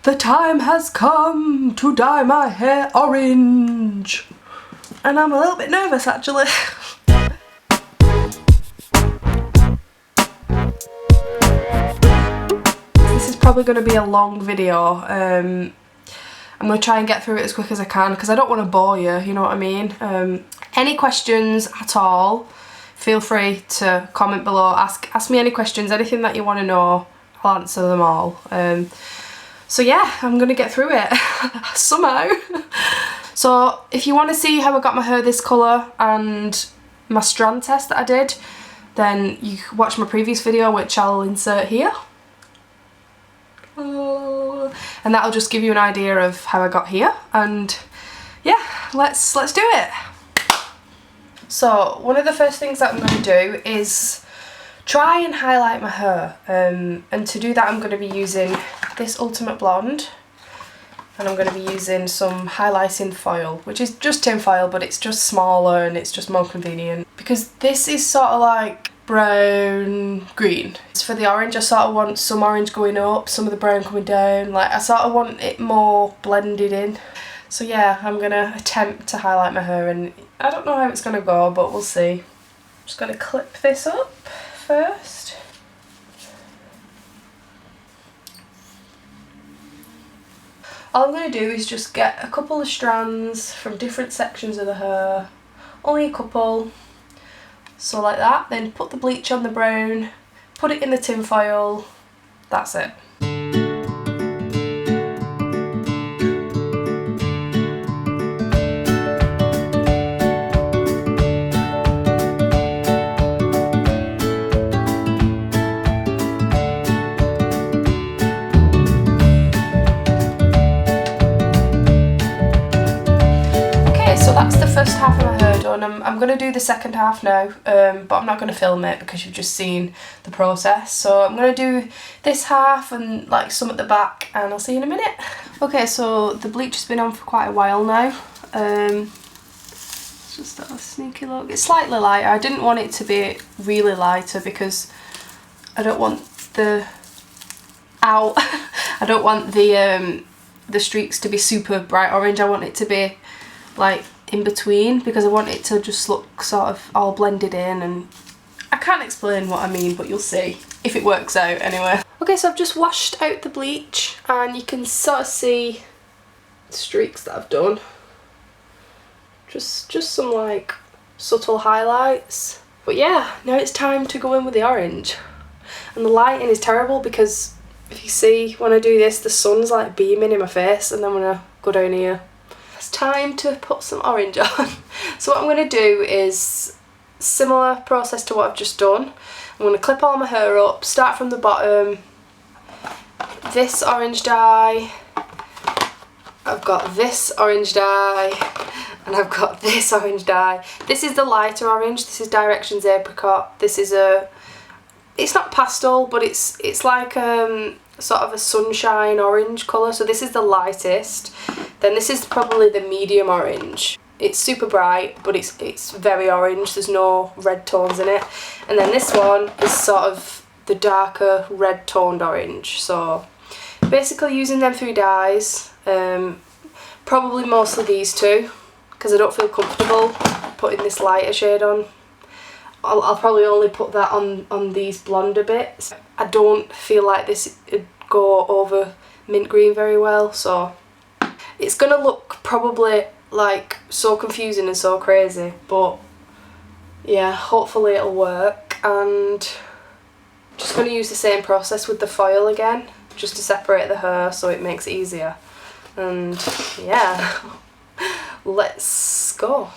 The time has come to dye my hair orange. And I'm a little bit nervous actually. This is probably going to be a long video. I'm going to try and get through it as quick as I can because I don't want to bore you, you know what I mean? Any questions at all, feel free to comment below. Ask me any questions, anything that you want to know, I'll answer them all. So yeah, I'm gonna get through it somehow. So if you want to see how I got my hair this colour and my strand test that I did, then you can watch my previous video, which I'll insert here. And that'll just give you an idea of how I got here. And yeah, let's do it. So one of the first things that I'm going to do is try and highlight my hair, and to do that I'm going to be using this Ultimate Blonde, and I'm going to be using some highlighting foil, which is just tin foil, but it's just smaller and it's just more convenient because this is sort of like brown green. It's for the orange. I sort of want some orange going up, some of the brown coming down, like I sort of want it more blended in. So yeah, I'm going to attempt to highlight my hair, and I don't know how it's going to go, but we'll see. I'm just going to clip this up first. All I'm going to do is just get a couple of strands from different sections of the hair, only a couple, so like that, then put the bleach on the brown, put it in the tin foil, that's it. So that's the first half of my hair done. I'm going to do the second half now, but I'm not going to film it because you've just seen the process. So I'm going to do this half and like some at the back, and I'll see you in a minute. Okay, so the bleach has been on for quite a while now. It's just a sneaky look. It's slightly lighter. I didn't want it to be really lighter because I don't want the I don't want the streaks to be super bright orange. I want it to be like in between because I want it to just look sort of all blended in, and I can't explain what I mean, but you'll see if it works out anyway. Okay, so I've just washed out the bleach and you can sort of see the streaks that I've done. Just some like subtle highlights. But yeah, now it's time to go in with the orange. And the lighting is terrible because if you see when I do this, the sun's like beaming in my face, and then when I go down here, it's time to put some orange on. So what I'm going to do is similar process to what I've just done. I'm going to clip all my hair up, start from the bottom. This orange dye, I've got this orange dye, and I've got this orange dye. This is the lighter orange, this is Directions Apricot. This is it's not pastel, but it's like sort of a sunshine orange colour, so this is the lightest. Then this is probably the medium orange. It's super bright, but it's very orange, there's no red tones in it. And then this one is sort of the darker red toned orange. So basically using them three dyes, probably mostly these two, because I don't feel comfortable putting this lighter shade on. I'll probably only put that on these blonder bits. I don't feel like this would go over mint green very well, so it's gonna look probably like so confusing and so crazy, but yeah, hopefully it'll work. And just gonna use the same process with the foil again, just to separate the hair so it makes it easier. And yeah, let's go.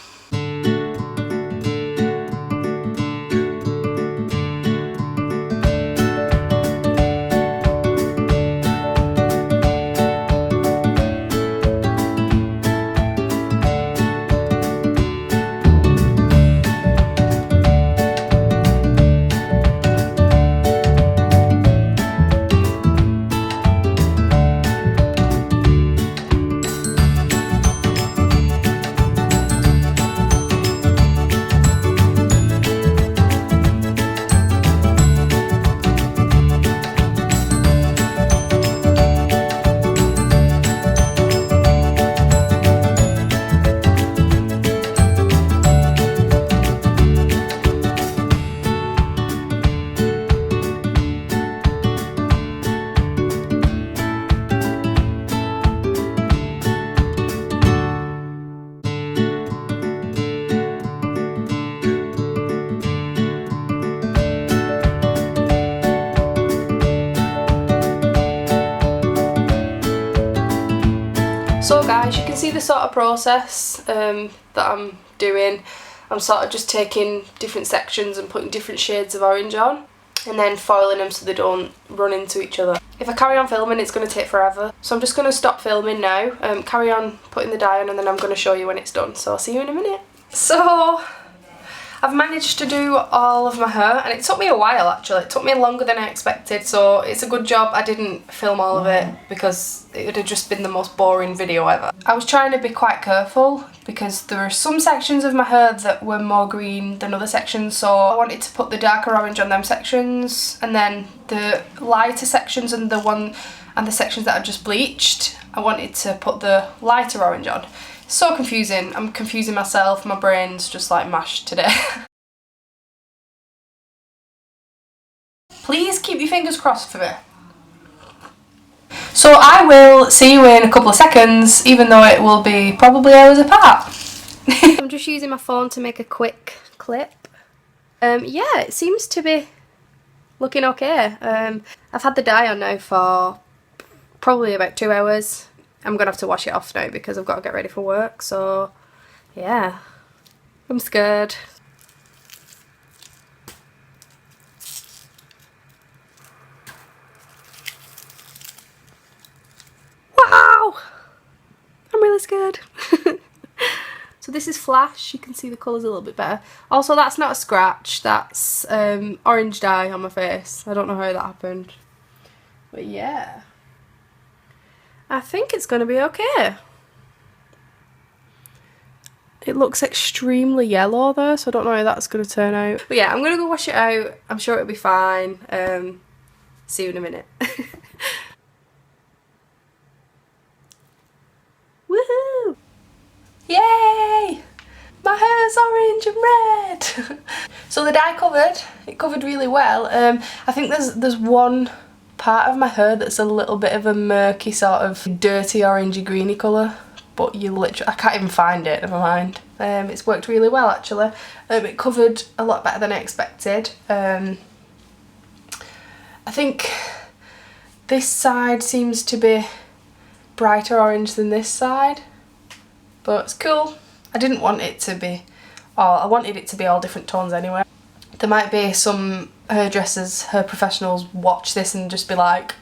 So guys, you can see the sort of process that I'm doing. I'm sort of just taking different sections and putting different shades of orange on and then foiling them so they don't run into each other. If I carry on filming, it's going to take forever. So I'm just going to stop filming now, carry on putting the dye on, and then I'm going to show you when it's done. So I'll see you in a minute. So I've managed to do all of my hair, and it took me a while actually. It took me longer than I expected, so it's a good job I didn't film all of it because it would have just been the most boring video ever. I was trying to be quite careful because there were some sections of my hair that were more green than other sections, so I wanted to put the darker orange on them sections, and then the lighter sections and the sections that I've just bleached, I wanted to put the lighter orange on. So confusing. I'm confusing myself. My brain's just like mashed today. Please keep your fingers crossed for me. So I will see you in a couple of seconds, even though it will be probably hours apart. I'm just using my phone to make a quick clip. Yeah, it seems to be looking okay. I've had the dye on now for probably about 2 hours. I'm gonna have to wash it off now because I've got to get ready for work, so yeah, I'm scared. Wow! I'm really scared. So this is Flash, you can see the colours a little bit better. Also, that's not a scratch, that's orange dye on my face. I don't know how that happened, but yeah. I think it's going to be okay. It looks extremely yellow though, so I don't know how that's going to turn out. But yeah, I'm going to go wash it out. I'm sure it'll be fine. See you in a minute. Woohoo! Yay! My hair's orange and red! So the dye covered. It covered really well. I think there's one part of my hair that's a little bit of a murky sort of dirty orangey greeny colour, but you literally, I can't even find it, never mind. It's worked really well actually. It covered a lot better than I expected. I think this side seems to be brighter orange than this side, but it's cool. I didn't want it to be, I wanted it to be all different tones anyway. There might be some hairdressers, hair professionals watch this and just be like,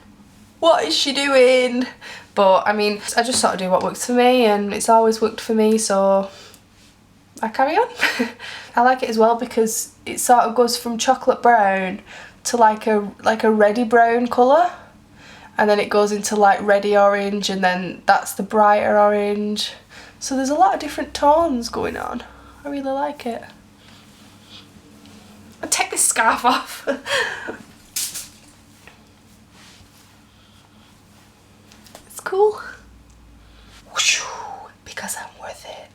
what is she doing? But I mean, I just sort of do what works for me, and it's always worked for me, so I carry on. I like it as well because it sort of goes from chocolate brown to like a reddy brown colour, and then it goes into like reddy orange, and then that's the brighter orange. So there's a lot of different tones going on. I really like it. I'll take this scarf off. It's cool. Because I'm worth it.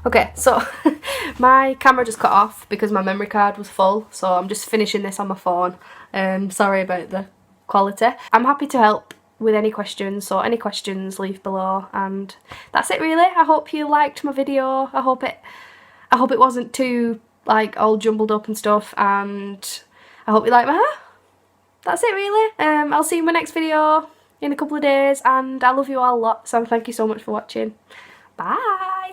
Okay, so my camera just cut off because my memory card was full, so I'm just finishing this on my phone. Sorry about the quality. I'm happy to help with any questions, so any questions leave below, and that's it really. I hope you liked my video. I hope it wasn't too like all jumbled up and stuff, and I hope you like my hair. That's it really. I'll see you in my next video in a couple of days, and I love you all a lot, so thank you so much for watching. Bye.